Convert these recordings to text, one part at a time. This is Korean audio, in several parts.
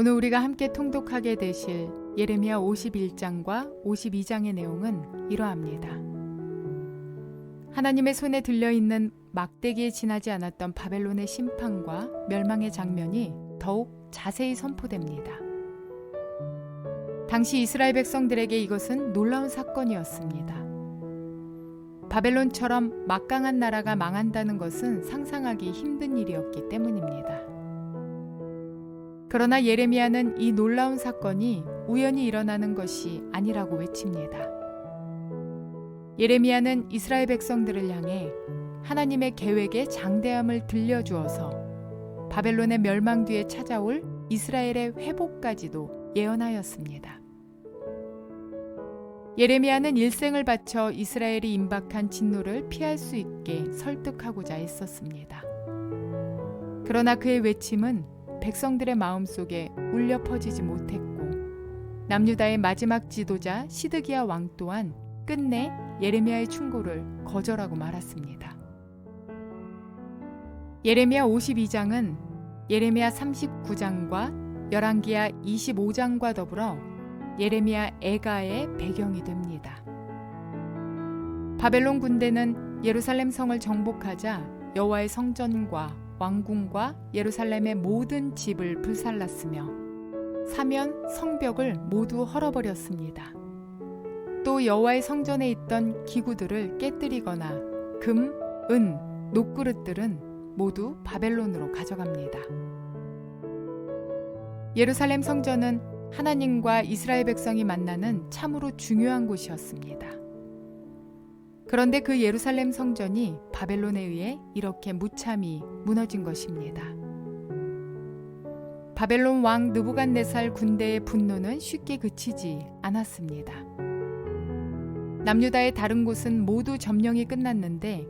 오늘 우리가 함께 통독하게 되실 예레미야 51장과 52장의 내용은 이러합니다. 하나님의 손에 들려있는 막대기에 지나지 않았던 바벨론의 심판과 멸망의 장면이 더욱 자세히 선포됩니다. 당시 이스라엘 백성들에게 이것은 놀라운 사건이었습니다. 바벨론처럼 막강한 나라가 망한다는 것은 상상하기 힘든 일이었기 때문입니다. 그러나 예레미야는 이 놀라운 사건이 우연히 일어나는 것이 아니라고 외칩니다. 예레미야는 이스라엘 백성들을 향해 하나님의 계획의 장대함을 들려주어서 바벨론의 멸망 뒤에 찾아올 이스라엘의 회복까지도 예언하였습니다. 예레미야는 일생을 바쳐 이스라엘이 임박한 진노를 피할 수 있게 설득하고자 했었습니다. 그러나 그의 외침은 백성들의 마음속에 울려 퍼지지 못했고 남유다의 마지막 지도자 시드기야 왕 또한 끝내 예레미야의 충고를 거절하고 말았습니다. 예레미야 52장은 예레미야 39장과 열왕기야 25장과 더불어 예레미야 애가의 배경이 됩니다. 바벨론 군대는 예루살렘 성을 정복하자 여호와의 성전과 왕궁과 예루살렘의 모든 집을 불살랐으며 사면 성벽을 모두 헐어버렸습니다. 또 여호와의 성전에 있던 기구들을 깨뜨리거나 금, 은, 녹그릇들은 모두 바벨론으로 가져갑니다. 예루살렘 성전은 하나님과 이스라엘 백성이 만나는 참으로 중요한 곳이었습니다. 그런데 그 예루살렘 성전이 바벨론에 의해 이렇게 무참히 무너진 것입니다. 바벨론 왕 느부갓네살 군대의 분노는 쉽게 그치지 않았습니다. 남유다의 다른 곳은 모두 점령이 끝났는데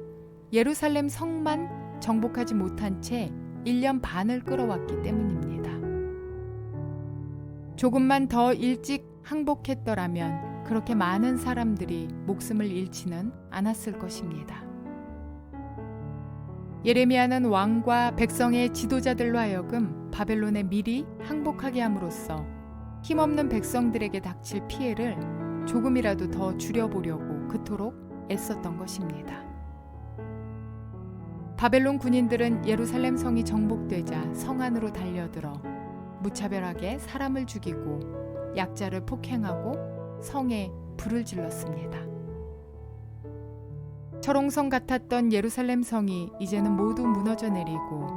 예루살렘 성만 정복하지 못한 채 1년 반을 끌어왔기 때문입니다. 조금만 더 일찍 항복했더라면 그렇게 많은 사람들이 목숨을 잃지는 않았을 것입니다. 예레미야는 왕과 백성의 지도자들로 하여금 바벨론에 미리 항복하게 함으로써 힘없는 백성들에게 닥칠 피해를 조금이라도 더 줄여보려고 그토록 애썼던 것입니다. 바벨론 군인들은 예루살렘 성이 정복되자 성 안으로 달려들어 무차별하게 사람을 죽이고 약자를 폭행하고 성에 불을 질렀습니다. 철옹성 같았던 예루살렘 성이 이제는 모두 무너져 내리고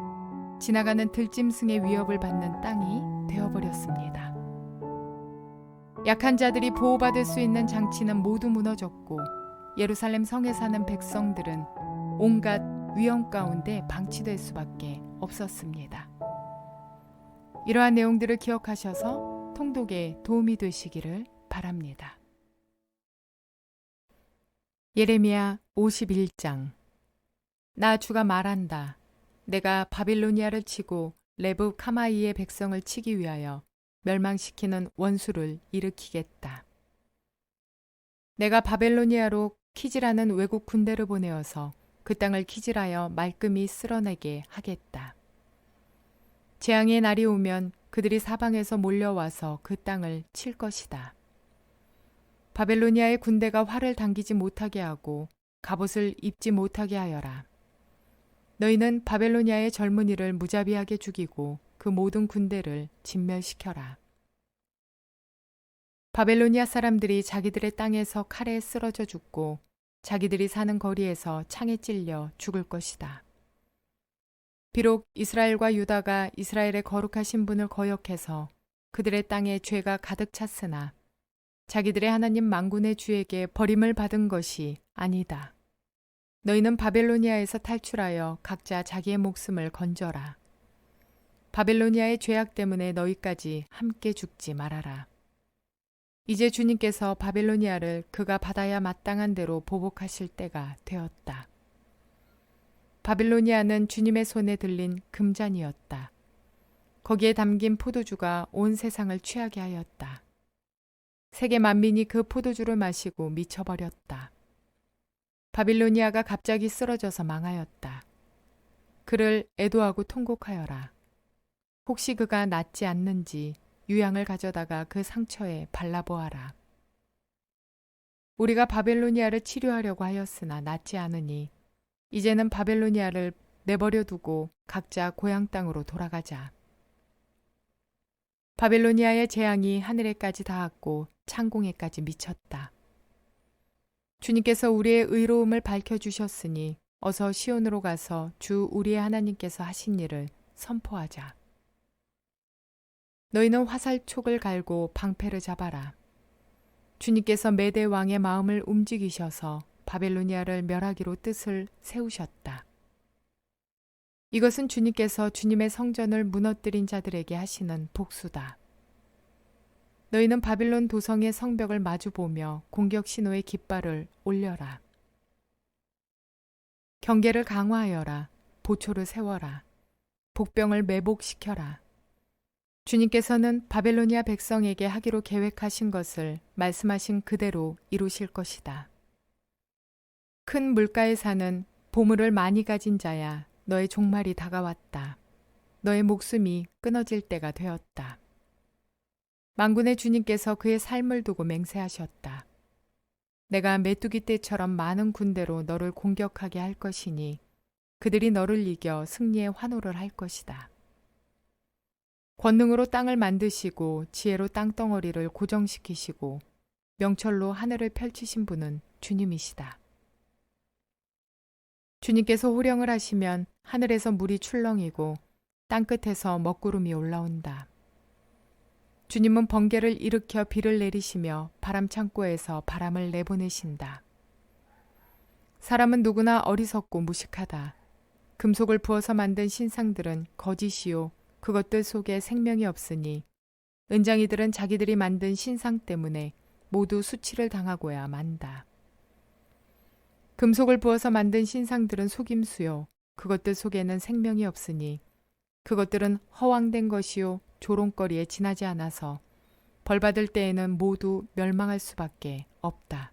지나가는 들짐승의 위협을 받는 땅이 되어버렸습니다. 약한 자들이 보호받을 수 있는 장치는 모두 무너졌고 예루살렘 성에 사는 백성들은 온갖 위험 가운데 방치될 수밖에 없었습니다. 이러한 내용들을 기억하셔서 통독에 도움이 되시기를 바랍니다. 예레미야 51장. 나 주가 말한다. 내가 바빌로니아를 치고 레브 카마이의 백성을 치기 위하여 멸망시키는 원수를 일으키겠다. 내가 바벨로니아로 키지라는 외국 군대를 보내어서 그 땅을 키질하여 말끔히 쓸어내게 하겠다. 재앙의 날이 오면 그들이 사방에서 몰려와서 그 땅을 칠 것이다. 바벨로니아의 군대가 활을 당기지 못하게 하고 갑옷을 입지 못하게 하여라. 너희는 바벨로니아의 젊은이를 무자비하게 죽이고 그 모든 군대를 진멸시켜라. 바벨로니아 사람들이 자기들의 땅에서 칼에 쓰러져 죽고 자기들이 사는 거리에서 창에 찔려 죽을 것이다. 비록 이스라엘과 유다가 이스라엘의 거룩하신 분을 거역해서 그들의 땅에 죄가 가득 찼으나 자기들의 하나님 만군의 주에게 버림을 받은 것이 아니다. 너희는 바벨로니아에서 탈출하여 각자 자기의 목숨을 건져라. 바벨로니아의 죄악 때문에 너희까지 함께 죽지 말아라. 이제 주님께서 바벨로니아를 그가 받아야 마땅한 대로 보복하실 때가 되었다. 바빌로니아는 주님의 손에 들린 금잔이었다. 거기에 담긴 포도주가 온 세상을 취하게 하였다. 세계 만민이 그 포도주를 마시고 미쳐버렸다. 바빌로니아가 갑자기 쓰러져서 망하였다. 그를 애도하고 통곡하여라. 혹시 그가 낫지 않는지 유향을 가져다가 그 상처에 발라보아라. 우리가 바벨로니아를 치료하려고 하였으나 낫지 않으니 이제는 바벨로니아를 내버려 두고 각자 고향 땅으로 돌아가자. 바벨로니아의 재앙이 하늘에까지 닿았고 창공에까지 미쳤다. 주님께서 우리의 의로움을 밝혀주셨으니 어서 시온으로 가서 주 우리의 하나님께서 하신 일을 선포하자. 너희는 화살촉을 갈고 방패를 잡아라. 주님께서 메대 왕의 마음을 움직이셔서 바벨로니아를 멸하기로 뜻을 세우셨다. 이것은 주님께서 주님의 성전을 무너뜨린 자들에게 하시는 복수다. 너희는 바빌론 도성의 성벽을 마주보며 공격 신호의 깃발을 올려라. 경계를 강화하여라. 보초를 세워라. 복병을 매복시켜라. 주님께서는 바벨로니아 백성에게 하기로 계획하신 것을 말씀하신 그대로 이루실 것이다. 큰 물가에 사는 보물을 많이 가진 자야, 너의 종말이 다가왔다. 너의 목숨이 끊어질 때가 되었다. 만군의 주님께서 그의 삶을 두고 맹세하셨다. 내가 메뚜기 떼처럼 많은 군대로 너를 공격하게 할 것이니 그들이 너를 이겨 승리의 환호를 할 것이다. 권능으로 땅을 만드시고 지혜로 땅덩어리를 고정시키시고 명철로 하늘을 펼치신 분은 주님이시다. 주님께서 호령을 하시면 하늘에서 물이 출렁이고 땅끝에서 먹구름이 올라온다. 주님은 번개를 일으켜 비를 내리시며 바람 창고에서 바람을 내보내신다. 사람은 누구나 어리석고 무식하다. 금속을 부어서 만든 신상들은 거짓이요 그것들 속에 생명이 없으니 은장이들은 자기들이 만든 신상 때문에 모두 수치를 당하고야 만다. 금속을 부어서 만든 신상들은 속임수요 그것들 속에는 생명이 없으니 그것들은 허황된 것이요 조롱거리에 지나지 않아서 벌받을 때에는 모두 멸망할 수밖에 없다.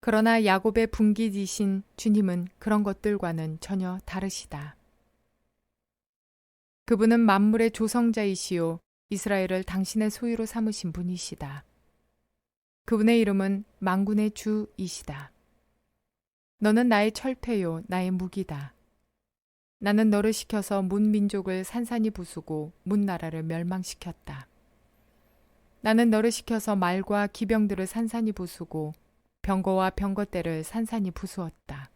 그러나 야곱의 분기지신 주님은 그런 것들과는 전혀 다르시다. 그분은 만물의 조성자이시요 이스라엘을 당신의 소유로 삼으신 분이시다. 그분의 이름은 만군의 주이시다. 너는 나의 철폐요 나의 무기다. 나는 너를 시켜서 문 민족을 산산이 부수고 문 나라를 멸망시켰다. 나는 너를 시켜서 말과 기병들을 산산이 부수고 병거와 병거대를 산산이 부수었다.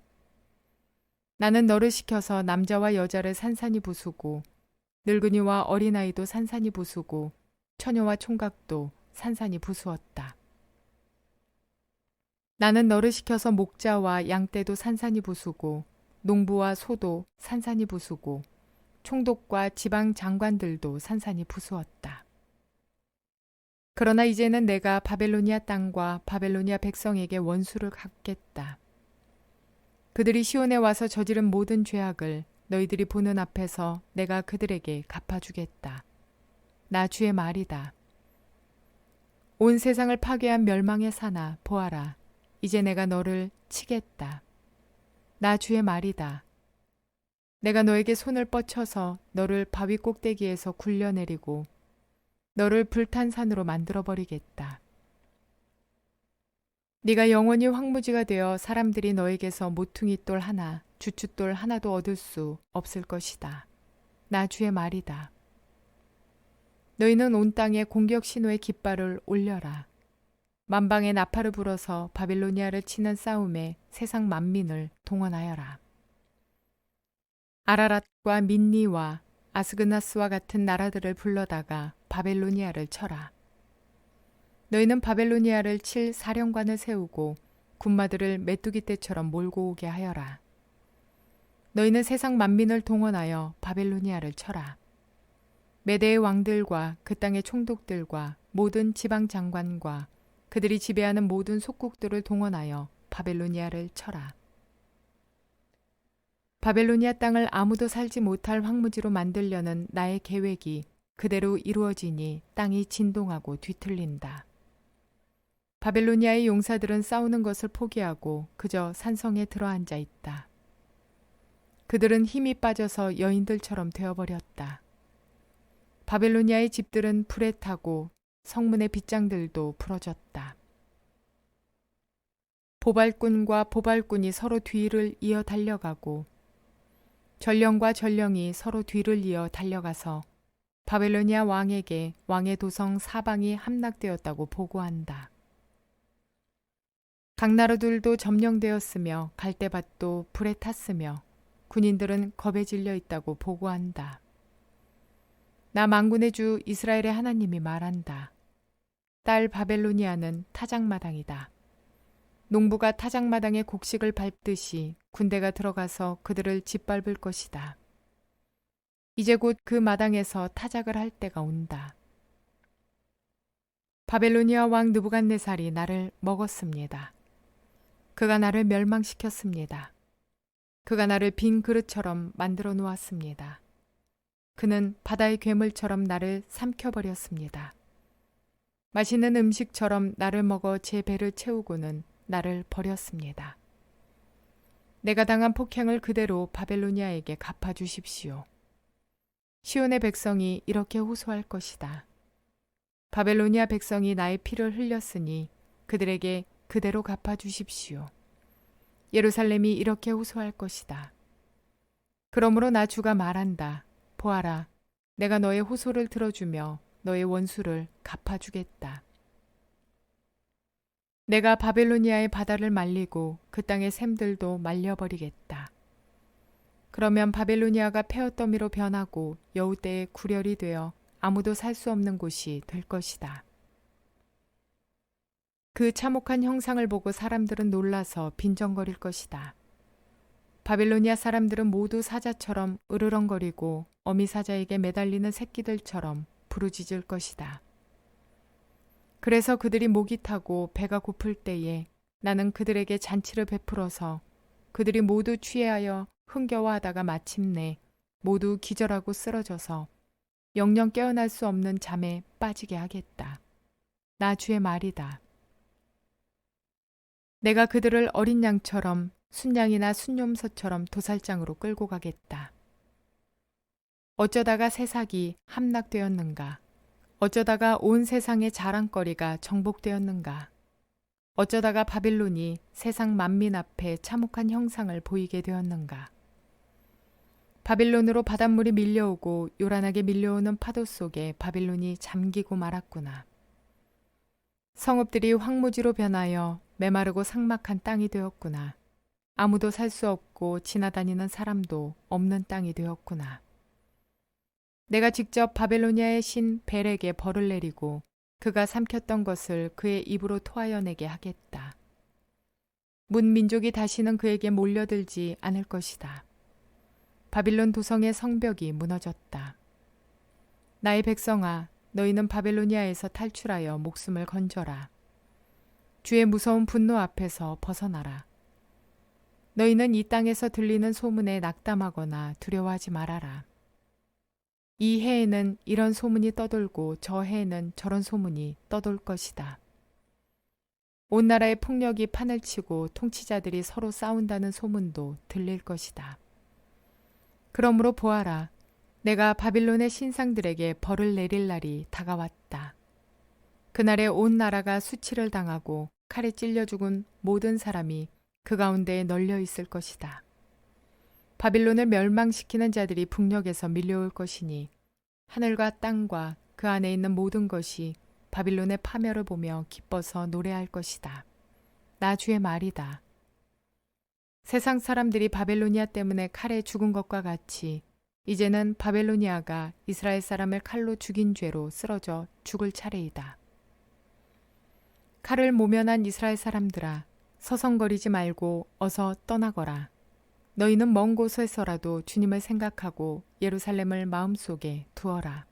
나는 너를 시켜서 남자와 여자를 산산이 부수고 늙은이와 어린아이도 산산이 부수고 처녀와 총각도 산산이 부수었다. 나는 너를 시켜서 목자와 양떼도 산산이 부수고 농부와 소도 산산이 부수고 총독과 지방 장관들도 산산이 부수었다. 그러나 이제는 내가 바벨로니아 땅과 바벨로니아 백성에게 원수를 갚겠다. 그들이 시온에 와서 저지른 모든 죄악을 너희들이 보는 앞에서 내가 그들에게 갚아주겠다. 나 주의 말이다. 온 세상을 파괴한 멸망의 산아 보아라. 이제 내가 너를 치겠다. 나 주의 말이다. 내가 너에게 손을 뻗쳐서 너를 바위 꼭대기에서 굴려내리고 너를 불탄 산으로 만들어버리겠다. 네가 영원히 황무지가 되어 사람들이 너에게서 모퉁이 돌 하나, 주춧돌 하나도 얻을 수 없을 것이다. 나 주의 말이다. 너희는 온 땅에 공격 신호의 깃발을 올려라. 만방의 나팔을 불어서 바빌로니아를 치는 싸움에 세상 만민을 동원하여라. 아라랏과 민니와 아스그나스와 같은 나라들을 불러다가 바벨로니아를 쳐라. 너희는 바벨로니아를 칠 사령관을 세우고 군마들을 메뚜기 떼처럼 몰고 오게 하여라. 너희는 세상 만민을 동원하여 바벨로니아를 쳐라. 메대의 왕들과 그 땅의 총독들과 모든 지방 장관과 그들이 지배하는 모든 속국들을 동원하여 바벨로니아를 쳐라. 바벨로니아 땅을 아무도 살지 못할 황무지로 만들려는 나의 계획이 그대로 이루어지니 땅이 진동하고 뒤틀린다. 바벨로니아의 용사들은 싸우는 것을 포기하고 그저 산성에 들어앉아 있다. 그들은 힘이 빠져서 여인들처럼 되어버렸다. 바벨로니아의 집들은 불에 타고 성문의 빗장들도 부러졌다. 보발꾼과 보발꾼이 서로 뒤를 이어 달려가고 전령과 전령이 서로 뒤를 이어 달려가서 바벨로니아 왕에게 왕의 도성 사방이 함락되었다고 보고한다. 각 나라들도 점령되었으며 갈대밭도 불에 탔으며 군인들은 겁에 질려 있다고 보고한다. 나 만군의 주 이스라엘의 하나님이 말한다. 딸 바벨로니아는 타작마당이다. 농부가 타작마당에 곡식을 밟듯이 군대가 들어가서 그들을 짓밟을 것이다. 이제 곧 그 마당에서 타작을 할 때가 온다. 바벨로니아 왕 느부갓네살이 나를 먹었습니다. 그가 나를 멸망시켰습니다. 그가 나를 빈 그릇처럼 만들어 놓았습니다. 그는 바다의 괴물처럼 나를 삼켜버렸습니다. 맛있는 음식처럼 나를 먹어 제 배를 채우고는 나를 버렸습니다. 내가 당한 폭행을 그대로 바벨로니아에게 갚아주십시오. 시온의 백성이 이렇게 호소할 것이다. 바벨로니아 백성이 나의 피를 흘렸으니 그들에게 그대로 갚아주십시오. 예루살렘이 이렇게 호소할 것이다. 그러므로 나 주가 말한다. 보아라, 내가 너의 호소를 들어주며 너의 원수를 갚아주겠다. 내가 바벨로니아의 바다를 말리고 그 땅의 샘들도 말려버리겠다. 그러면 바벨로니아가 폐허더미로 변하고 여우떼의 구렬이 되어 아무도 살 수 없는 곳이 될 것이다. 그 참혹한 형상을 보고 사람들은 놀라서 빈정거릴 것이다. 바벨로니아 사람들은 모두 사자처럼 으르렁거리고 어미 사자에게 매달리는 새끼들처럼 부르짖을 것이다. 그래서 그들이 목이 타고 배가 고플 때에 나는 그들에게 잔치를 베풀어서 그들이 모두 취하여 흥겨워하다가 마침내 모두 기절하고 쓰러져서 영영 깨어날 수 없는 잠에 빠지게 하겠다. 나 주의 말이다. 내가 그들을 어린 양처럼 순양이나 순염소처럼 도살장으로 끌고 가겠다. 어쩌다가 새삭이 함락되었는가? 어쩌다가 온 세상의 자랑거리가 정복되었는가? 어쩌다가 바빌론이 세상 만민 앞에 참혹한 형상을 보이게 되었는가? 바빌론으로 바닷물이 밀려오고 요란하게 밀려오는 파도 속에 바빌론이 잠기고 말았구나. 성읍들이 황무지로 변하여 메마르고 삭막한 땅이 되었구나. 아무도 살 수 없고 지나다니는 사람도 없는 땅이 되었구나. 내가 직접 바벨로니아의 신 벨에게 벌을 내리고 그가 삼켰던 것을 그의 입으로 토하여내게 하겠다. 문 민족이 다시는 그에게 몰려들지 않을 것이다. 바빌론 도성의 성벽이 무너졌다. 나의 백성아, 너희는 바벨로니아에서 탈출하여 목숨을 건져라. 주의 무서운 분노 앞에서 벗어나라. 너희는 이 땅에서 들리는 소문에 낙담하거나 두려워하지 말아라. 이 해에는 이런 소문이 떠돌고 저 해에는 저런 소문이 떠돌 것이다. 온 나라의 폭력이 판을 치고 통치자들이 서로 싸운다는 소문도 들릴 것이다. 그러므로 보아라, 내가 바빌론의 신상들에게 벌을 내릴 날이 다가왔다. 그날에 온 나라가 수치를 당하고 칼에 찔려 죽은 모든 사람이 그 가운데에 널려 있을 것이다. 바빌론을 멸망시키는 자들이 북녘에서 밀려올 것이니 하늘과 땅과 그 안에 있는 모든 것이 바빌론의 파멸을 보며 기뻐서 노래할 것이다. 나 주의 말이다. 세상 사람들이 바벨로니아 때문에 칼에 죽은 것과 같이 이제는 바벨로니아가 이스라엘 사람을 칼로 죽인 죄로 쓰러져 죽을 차례이다. 칼을 모면한 이스라엘 사람들아, 서성거리지 말고 어서 떠나거라. 너희는 먼 곳에서라도 주님을 생각하고 예루살렘을 마음속에 두어라.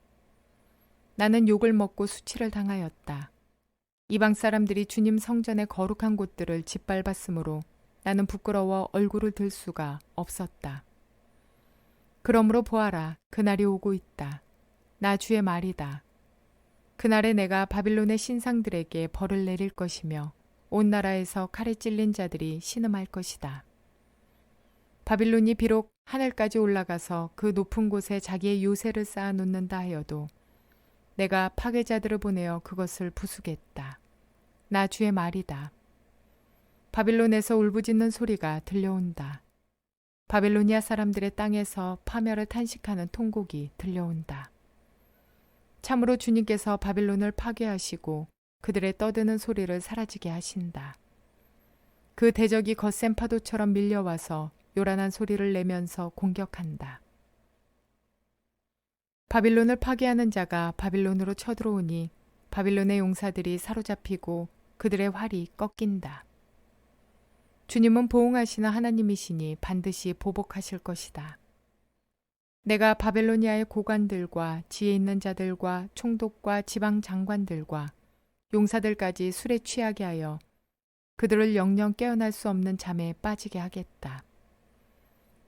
나는 욕을 먹고 수치를 당하였다. 이방 사람들이 주님 성전의 거룩한 곳들을 짓밟았으므로 나는 부끄러워 얼굴을 들 수가 없었다. 그러므로 보아라, 그날이 오고 있다. 나 주의 말이다. 그날에 내가 바빌론의 신상들에게 벌을 내릴 것이며 온 나라에서 칼에 찔린 자들이 신음할 것이다. 바빌론이 비록 하늘까지 올라가서 그 높은 곳에 자기의 요새를 쌓아 놓는다 하여도 내가 파괴자들을 보내어 그것을 부수겠다. 나 주의 말이다. 바빌론에서 울부짖는 소리가 들려온다. 바빌로니아 사람들의 땅에서 파멸을 탄식하는 통곡이 들려온다. 참으로 주님께서 바빌론을 파괴하시고 그들의 떠드는 소리를 사라지게 하신다. 그 대적이 거센 파도처럼 밀려와서 요란한 소리를 내면서 공격한다. 바빌론을 파괴하는 자가 바빌론으로 쳐들어오니 바빌론의 용사들이 사로잡히고 그들의 활이 꺾인다. 주님은 보응하시는 하나님이시니 반드시 보복하실 것이다. 내가 바벨로니아의 고관들과 지혜 있는 자들과 총독과 지방 장관들과 용사들까지 술에 취하게 하여 그들을 영영 깨어날 수 없는 잠에 빠지게 하겠다.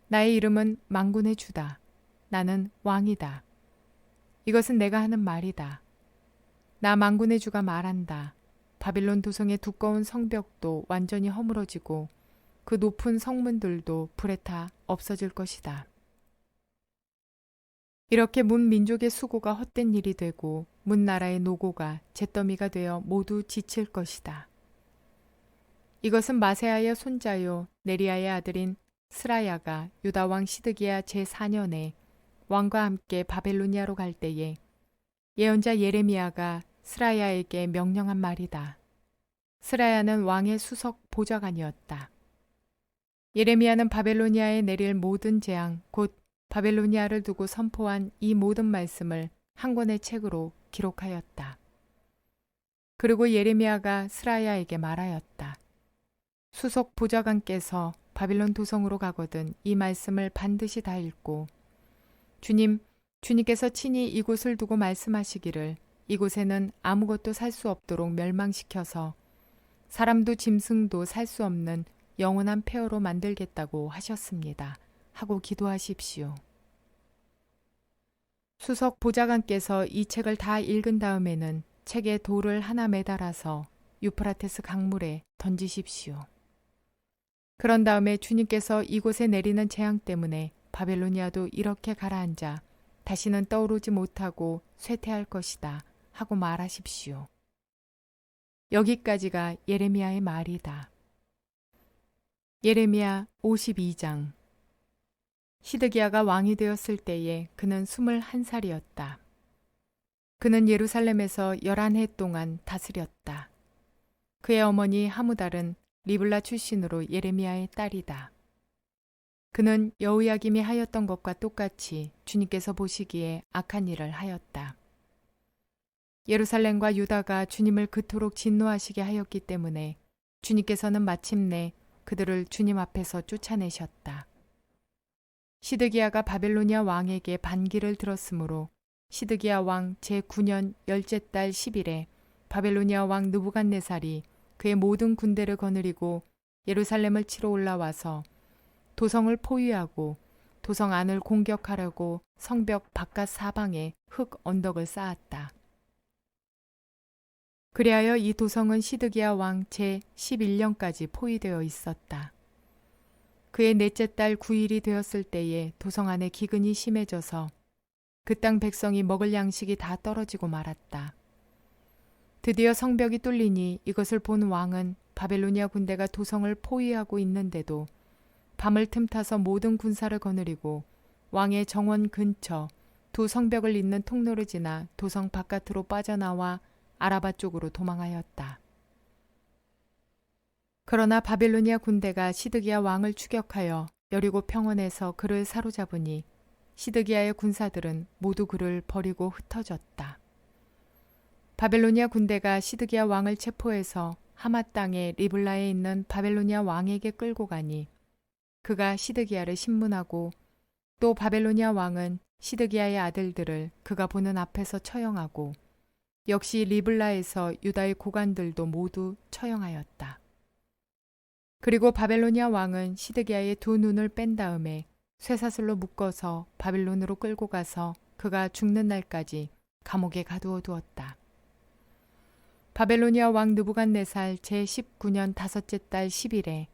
나의 이름은 만군의 주다. 나는 왕이다. 이것은 내가 하는 말이다. 나 만군의 주가 말한다. 바빌론 도성의 두꺼운 성벽도 완전히 허물어지고 그 높은 성문들도 불에 타 없어질 것이다. 이렇게 문 민족의 수고가 헛된 일이 되고 문 나라의 노고가 잿더미가 되어 모두 지칠 것이다. 이것은 마세아의 손자요 네리아의 아들인 스라야가 유다 왕 시드기야 제4년에 왕과 함께 바벨로니아로 갈 때에 예언자 예레미야가 스라야에게 명령한 말이다. 스라야는 왕의 수석 보좌관이었다. 예레미야는 바벨로니아에 내릴 모든 재앙 곧 바벨로니아를 두고 선포한 이 모든 말씀을 한 권의 책으로 기록하였다. 그리고 예레미야가 스라야에게 말하였다. 수석 보좌관께서 바빌론 도성으로 가거든 이 말씀을 반드시 다 읽고 주님께서 친히 이곳을 두고 말씀하시기를 이곳에는 아무것도 살 수 없도록 멸망시켜서 사람도 짐승도 살 수 없는 영원한 폐허로 만들겠다고 하셨습니다. 하고 기도하십시오. 수석 보좌관께서 이 책을 다 읽은 다음에는 책에 돌을 하나 매달아서 유프라테스 강물에 던지십시오. 그런 다음에 주님께서 이곳에 내리는 재앙 때문에 바벨로니아도 이렇게 가라앉아 다시는 떠오르지 못하고 쇠퇴할 것이다 하고 말하십시오. 여기까지가 예레미야의 말이다. 예레미야 52장. 시드기야가 왕이 되었을 때에 그는 21살이었다. 그는 예루살렘에서 11해 동안 다스렸다. 그의 어머니 하무달은 리블라 출신으로 예레미야의 딸이다. 그는 여호야김이 하였던 것과 똑같이 주님께서 보시기에 악한 일을 하였다. 예루살렘과 유다가 주님을 그토록 진노하시게 하였기 때문에 주님께서는 마침내 그들을 주님 앞에서 쫓아내셨다. 시드기야가 바벨로니아 왕에게 반기를 들었으므로 시드기야 왕 제9년 열째 달 10일에 바벨로니아 왕 느부갓네살이 그의 모든 군대를 거느리고 예루살렘을 치러 올라와서 도성을 포위하고 도성 안을 공격하려고 성벽 바깥 사방에 흙 언덕을 쌓았다. 그리하여 이 도성은 시드기야 왕 제11년까지 포위되어 있었다. 그의 넷째 달 9일이 되었을 때에 도성 안에 기근이 심해져서 그 땅 백성이 먹을 양식이 다 떨어지고 말았다. 드디어 성벽이 뚫리니 이것을 본 왕은 바벨로니아 군대가 도성을 포위하고 있는데도 밤을 틈타서 모든 군사를 거느리고 왕의 정원 근처 두 성벽을 잇는 통로를 지나 도성 바깥으로 빠져나와 아라바 쪽으로 도망하였다. 그러나 바벨로니아 군대가 시드기야 왕을 추격하여 여리고 평원에서 그를 사로잡으니 시드기야의 군사들은 모두 그를 버리고 흩어졌다. 바벨로니아 군대가 시드기야 왕을 체포해서 하마 땅의 리블라에 있는 바벨로니아 왕에게 끌고 가니 그가 시드기야를 신문하고 또 바벨로니아 왕은 시드기야의 아들들을 그가 보는 앞에서 처형하고 역시 리블라에서 유다의 고관들도 모두 처형하였다. 그리고 바벨로니아 왕은 시드기야의 두 눈을 뺀 다음에 쇠사슬로 묶어서 바빌론으로 끌고 가서 그가 죽는 날까지 감옥에 가두어 두었다. 바벨로니아 왕 느부갓네살 제19년 다섯째 달 10일에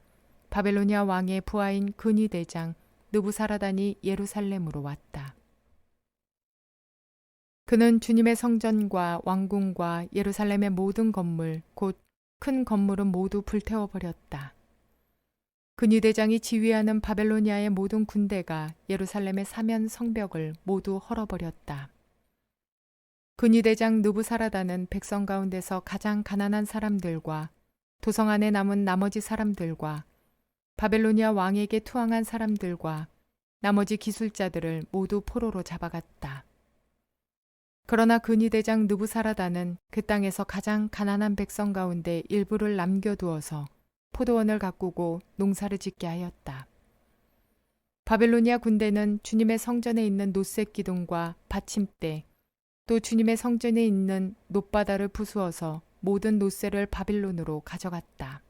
바벨로니아 왕의 부하인 근위 대장 느부사라단이 예루살렘으로 왔다. 그는 주님의 성전과 왕궁과 예루살렘의 모든 건물, 곧 큰 건물은 모두 불태워버렸다. 근위대장이 지휘하는 바벨로니아의 모든 군대가 예루살렘의 사면 성벽을 모두 헐어버렸다. 근위대장 느부사라다는 백성 가운데서 가장 가난한 사람들과 도성 안에 남은 나머지 사람들과 바벨로니아 왕에게 투항한 사람들과 나머지 기술자들을 모두 포로로 잡아갔다. 그러나 근위대장 느부사라다는 그 땅에서 가장 가난한 백성 가운데 일부를 남겨두어서 포도원을 가꾸고 농사를 짓게 하였다. 바벨로니아 군대는 주님의 성전에 있는 놋색 기둥과 받침대, 또 주님의 성전에 있는 놋바다를 부수어서 모든 놋새를 바빌론으로 가져갔다.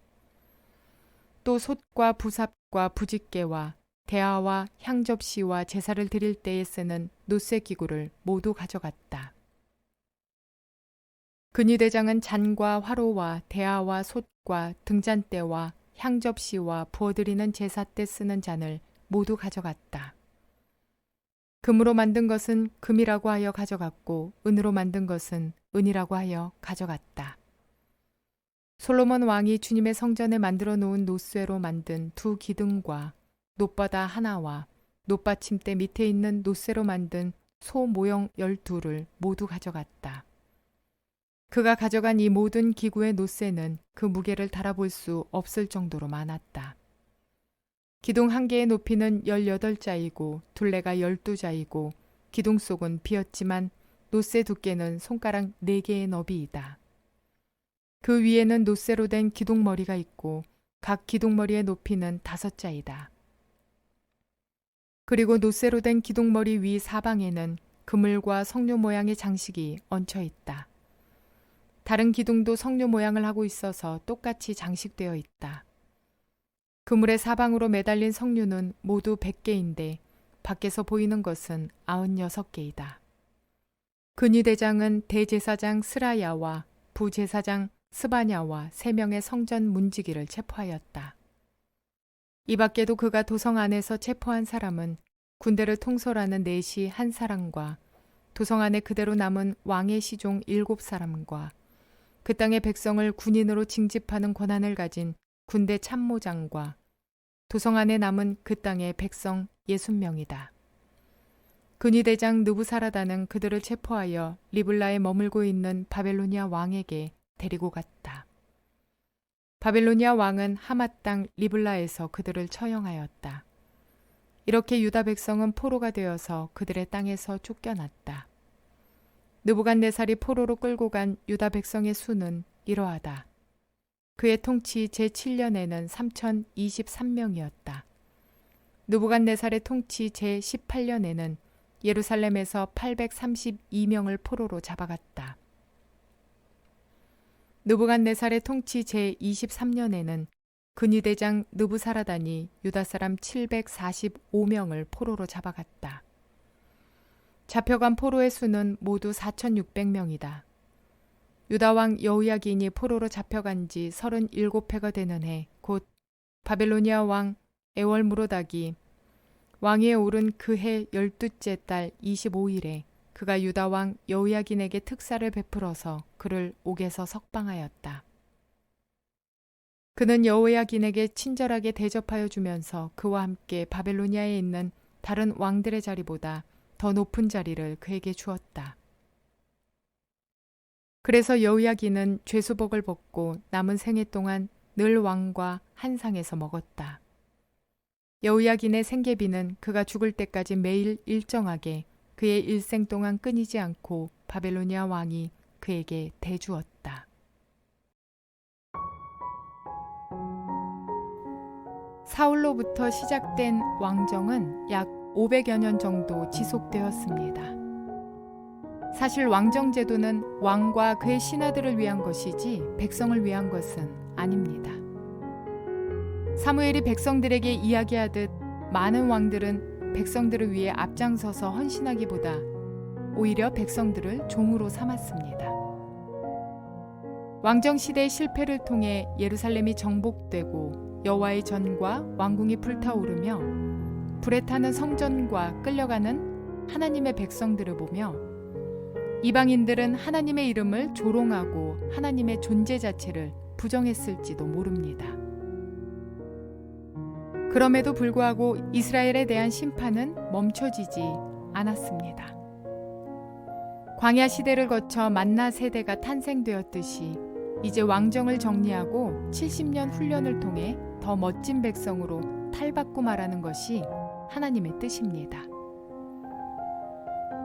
또 솥과 부삽과 부집개와 대야와 향접시와 제사를 드릴 때에 쓰는 놋새 기구를 모두 가져갔다. 근위대장은 잔과 화로와 대야와 솥과 등잔대와 향접시와 부어드리는 제사 때 쓰는 잔을 모두 가져갔다. 금으로 만든 것은 금이라고 하여 가져갔고 은으로 만든 것은 은이라고 하여 가져갔다. 솔로몬 왕이 주님의 성전에 만들어 놓은 놋쇠로 만든 두 기둥과 놋바다 하나와 놋받침대 밑에 있는 놋쇠로 만든 소 모형 12를 모두 가져갔다. 그가 가져간 이 모든 기구의 놋쇠는 그 무게를 달아볼 수 없을 정도로 많았다. 기둥 한 개의 높이는 18자이고 둘레가 12자이고 기둥 속은 비었지만 놋쇠 두께는 손가락 4개의 너비이다. 그 위에는 놋쇠로 된 기둥머리가 있고 각 기둥머리의 높이는 5자이다. 그리고 놋쇠로 된 기둥머리 위 사방에는 그물과 석류 모양의 장식이 얹혀 있다. 다른 기둥도 석류 모양을 하고 있어서 똑같이 장식되어 있다. 그물의 사방으로 매달린 석류는 모두 100개인데 밖에서 보이는 것은 96개이다. 근위대장은 대제사장 스라야와 부제사장 스바냐와 3명의 성전 문지기를 체포하였다. 이 밖에도 그가 도성 안에서 체포한 사람은 군대를 통솔하는 내시 1사람과 도성 안에 그대로 남은 왕의 시종 7사람과 그 땅의 백성을 군인으로 징집하는 권한을 가진 군대 참모장과 도성 안에 남은 그 땅의 백성 60명이다. 근위대장 느부사라다는 그들을 체포하여 리블라에 머물고 있는 바벨로니아 왕에게 데리고 갔다. 바벨로니아 왕은 하맛 땅 리블라에서 그들을 처형하였다. 이렇게 유다 백성은 포로가 되어서 그들의 땅에서 쫓겨났다. 느부갓네살이 포로로 끌고 간 유다 백성의 수는 이러하다. 그의 통치 제7년에는 3023명이었다. 느부갓네살의 통치 제18년에는 예루살렘에서 832명을 포로로 잡아갔다. 느부갓네살의 통치 제23년에는 근위대장 느부사라단이 유다 사람 745명을 포로로 잡아갔다. 잡혀간 포로의 수는 모두 4600명이다. 유다왕 여호야긴이 포로로 잡혀간 지 37해가 되는 해 곧 바벨로니아 왕 에월무로닥이 왕위에 오른 그 해 12째 달 25일에 그가 유다 왕 여호야긴에게 특사를 베풀어서 그를 옥에서 석방하였다. 그는 여호야긴에게 친절하게 대접하여 주면서 그와 함께 바벨로니아에 있는 다른 왕들의 자리보다 더 높은 자리를 그에게 주었다. 그래서 여호야긴은 죄수복을 벗고 남은 생애 동안 늘 왕과 한 상에서 먹었다. 여호야긴의 생계비는 그가 죽을 때까지 매일 일정하게 그의 일생 동안 끊이지 않고 바벨로니아 왕이 그에게 대주었다. 사울로부터 시작된 왕정은 약 500여 년 정도 지속되었습니다. 사실 왕정 제도는 왕과 그의 신하들을 위한 것이지 백성을 위한 것은 아닙니다. 사무엘이 백성들에게 이야기하듯 많은 왕들은 백성들을 위해 앞장서서 헌신하기보다 오히려 백성들을 종으로 삼았습니다. 왕정 시대의 실패를 통해 예루살렘이 정복되고 여호와의 전과 왕궁이 불타오르며 불에 타는 성전과 끌려가는 하나님의 백성들을 보며 이방인들은 하나님의 이름을 조롱하고 하나님의 존재 자체를 부정했을지도 모릅니다. 그럼에도 불구하고 이스라엘에 대한 심판은 멈춰지지 않았습니다. 광야 시대를 거쳐 만나 세대가 탄생되었듯이 이제 왕정을 정리하고 70년 훈련을 통해 더 멋진 백성으로 탈바꿈 말하는 것이 하나님의 뜻입니다.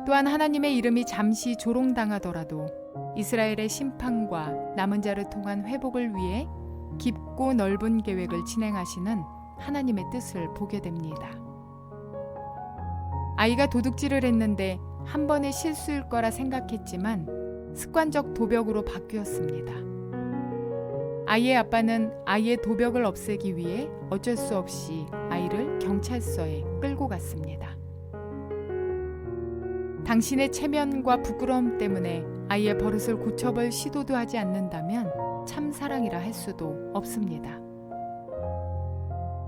또한 하나님의 이름이 잠시 조롱당하더라도 이스라엘의 심판과 남은 자를 통한 회복을 위해 깊고 넓은 계획을 진행하시는 하나님의 뜻을 보게 됩니다. 아이가 도둑질을 했는데 한 번의 실수일 거라 생각했지만 습관적 도벽으로 바뀌었습니다. 아이의 아빠는 아이의 도벽을 없애기 위해 어쩔 수 없이 아이를 경찰서에 끌고 갔습니다. 당신의 체면과 부끄러움 때문에 아이의 버릇을 고쳐볼 시도도 하지 않는다면 참 사랑이라 할 수도 없습니다.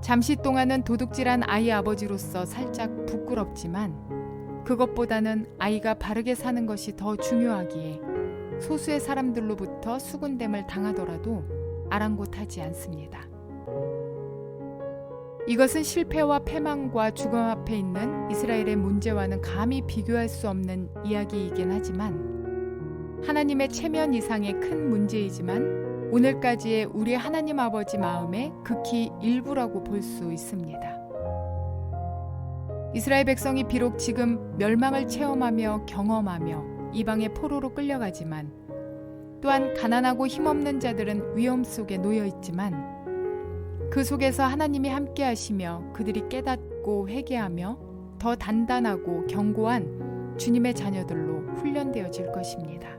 잠시 동안은 도둑질한 아이 아버지로서 살짝 부끄럽지만 그것보다는 아이가 바르게 사는 것이 더 중요하기에 소수의 사람들로부터 수군댐을 당하더라도 아랑곳하지 않습니다. 이것은 실패와 패망과 죽음 앞에 있는 이스라엘의 문제와는 감히 비교할 수 없는 이야기이긴 하지만 하나님의 체면 이상의 큰 문제이지만 오늘까지의 우리 하나님 아버지 마음의 극히 일부라고 볼 수 있습니다. 이스라엘 백성이 비록 지금 멸망을 체험하며 경험하며 이방의 포로로 끌려가지만 또한 가난하고 힘없는 자들은 위험 속에 놓여 있지만 그 속에서 하나님이 함께 하시며 그들이 깨닫고 회개하며 더 단단하고 견고한 주님의 자녀들로 훈련되어질 것입니다.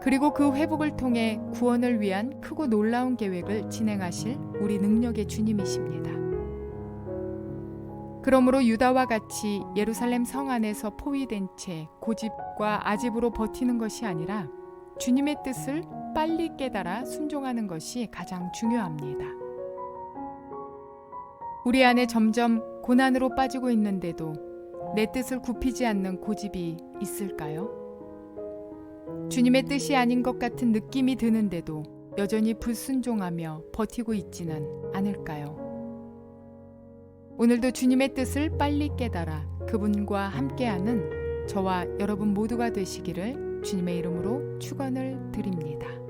그리고 그 회복을 통해 구원을 위한 크고 놀라운 계획을 진행하실 우리 능력의 주님이십니다. 그러므로 유다와 같이 예루살렘 성 안에서 포위된 채 고집과 아집으로 버티는 것이 아니라 주님의 뜻을 빨리 깨달아 순종하는 것이 가장 중요합니다. 우리 안에 점점 고난으로 빠지고 있는데도 내 뜻을 굽히지 않는 고집이 있을까요? 주님의 뜻이 아닌 것 같은 느낌이 드는데도 여전히 불순종하며 버티고 있지는 않을까요? 오늘도 주님의 뜻을 빨리 깨달아 그분과 함께하는 저와 여러분 모두가 되시기를 주님의 이름으로 축원을 드립니다.